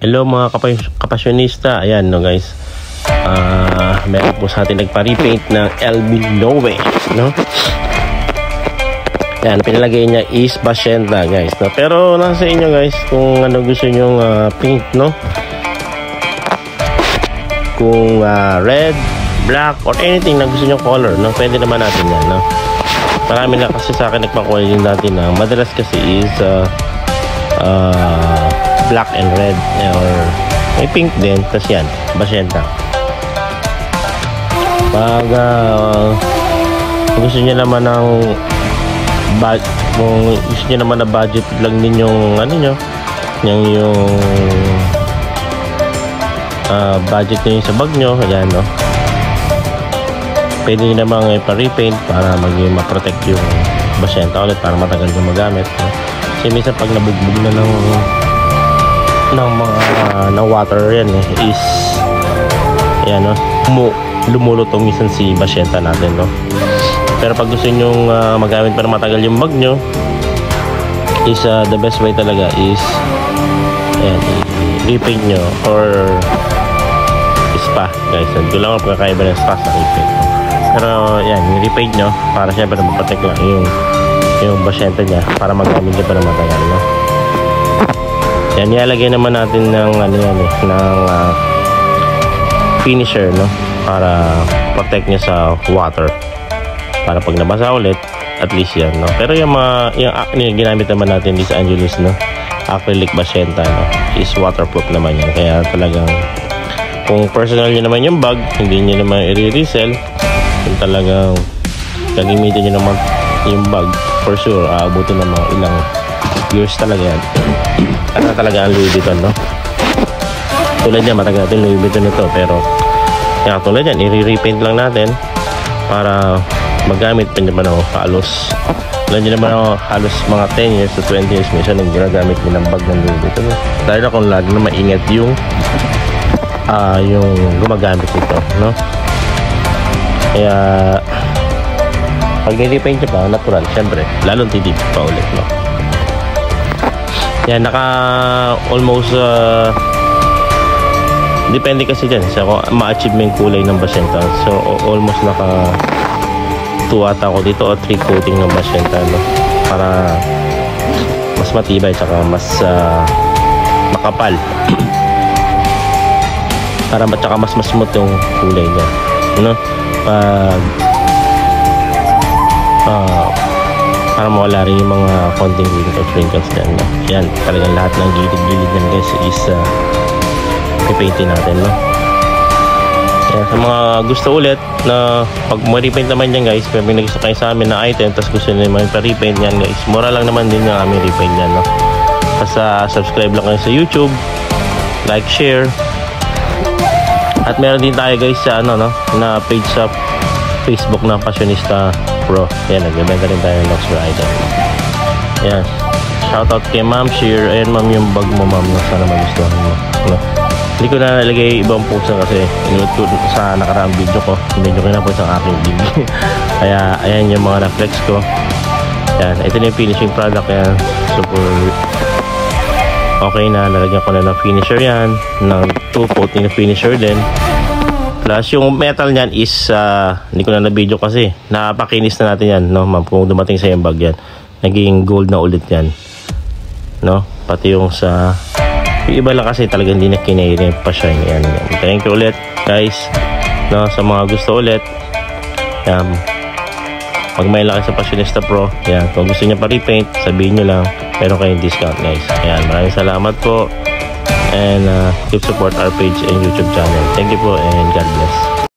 Hello mga kapasyonista. Ayan no guys. Meron po sa atin nagpa-repaint ng LB Noe, no? Ayan, pinalagay niya is Bashenta guys, no? Pero nasa inyo guys kung ano gusto nyong paint, no? Kung red, black, or anything na gusto nyong color, no? Pwede naman natin yan, no? Marami na kasi sa akin nagpakuha din natin na madalas kasi is black and red or may pink din, tas yan Bashenta. Pag gusto niyo naman ng kung gusto niyo naman na budget lang din yung ano nyo, yung budget niyo sa bag nyo, ayan no, pwede nyo namang ipa-repaint para maging ma-protect yung Bashenta ulit para matagal yung magamit, no? Kasi minsan pag nabugbog na ng mga water yan is yan no, lumulutong minsan si Bashenta natin, no? Pero pag gusto nyong magamit para matagal yung bag nyo is the best way talaga is ayan, i-repaint nyo or spa guys. Ito lang ang pagkakaiba ng spa sa repaint, pero yan, i-repaint nyo para syempre mag-protect lang yung Bashenta nya para magamit nyo pa na matagal, no? Yan, ilalagay naman natin ng ano yan ng finisher, no, para protect niya sa water, para pag nabasa ulit at least yan, no. Pero yung ginamit naman natin this Angelus, no, acrylic Bashenta, no, is waterproof naman yan. Kaya talagang kung personal nyo naman yung bag, hindi nyo naman i-resell, kung talagang gagamitin nyo naman yung bag, for sure aabutin ng mga ilang years talaga yan. Ano talaga ang Louis Vuitton, no? Tulad yan, matagal natin Louis Vuitton ito, pero yan, tulad yan, i-repaint lang natin para magamit pa naman ako halos, tulad nyo naman ako halos mga 10 years to 20 years minsan yung ginagamit din ng bag ng Louis Vuitton, no? Dahil na kung lagi na maingat yung gumagamit ito, no? Kaya pag nilipaint nyo pa, natural, syempre lalong titip pa ulit, no? Yan, naka almost depende kasi dyan sa kung ma-achieve mo yung kulay ng Bashenta. So almost naka 2 ata ako dito o 3 coating ng Bashenta, no? Para mas matibay tsaka mas makapal para tsaka mas smooth yung kulay niya, no? Para mawala rin yung mga konting wrinkles dyan, no? Yan, talagang lahat ng gilid-gilid yan guys is pipaintin natin, no? Yan, sa mga gusto ulit na pag ma-repaint naman yan guys, may nag-gusto kayo sa amin na item tapos gusto nyo naman pa-repaint yan guys, mura lang naman din yung aming repaint yan, no? Basta subscribe lang kayo sa YouTube, like, share, at meron din tayo guys sa ano, no, na page sa Facebook na Fashionista Pro. Yan, nagbebenta rin tayo ng luxury item. Yan, shoutout kay Ma'am Sheer. Ayan ma'am yung bag mo ma'am, sana magustuhan mo, no? Hindi ko na nalagay ibang post kasi inulit ko sa nakaraang video ko, medyo kinapost ang aking video. Kaya ayan yung mga na-flex ko. Yan, ito na yung finishing product. Yan, super okay na, nalagyan ko na ng finisher yan, ng 2 coating na finisher din. Plus yung metal niyan is hindi ko na na-video kasi napakinis na natin yan, no ma'am, kung dumating sa yung bag yan naging gold na ulit yan, no? Pati yung sa yung iba lang kasi talagang hindi na kinairin pa shine yan. Thank you ulit guys, no, sa mga gusto ulit yan, pag-mail lang sa Fashionista Pro. Yan, kung gusto niya pa repaint sabihin nyo lang, meron kayong discount guys. Ayan, maraming salamat po. And keep support our page and YouTube channel. Thank you po and God bless.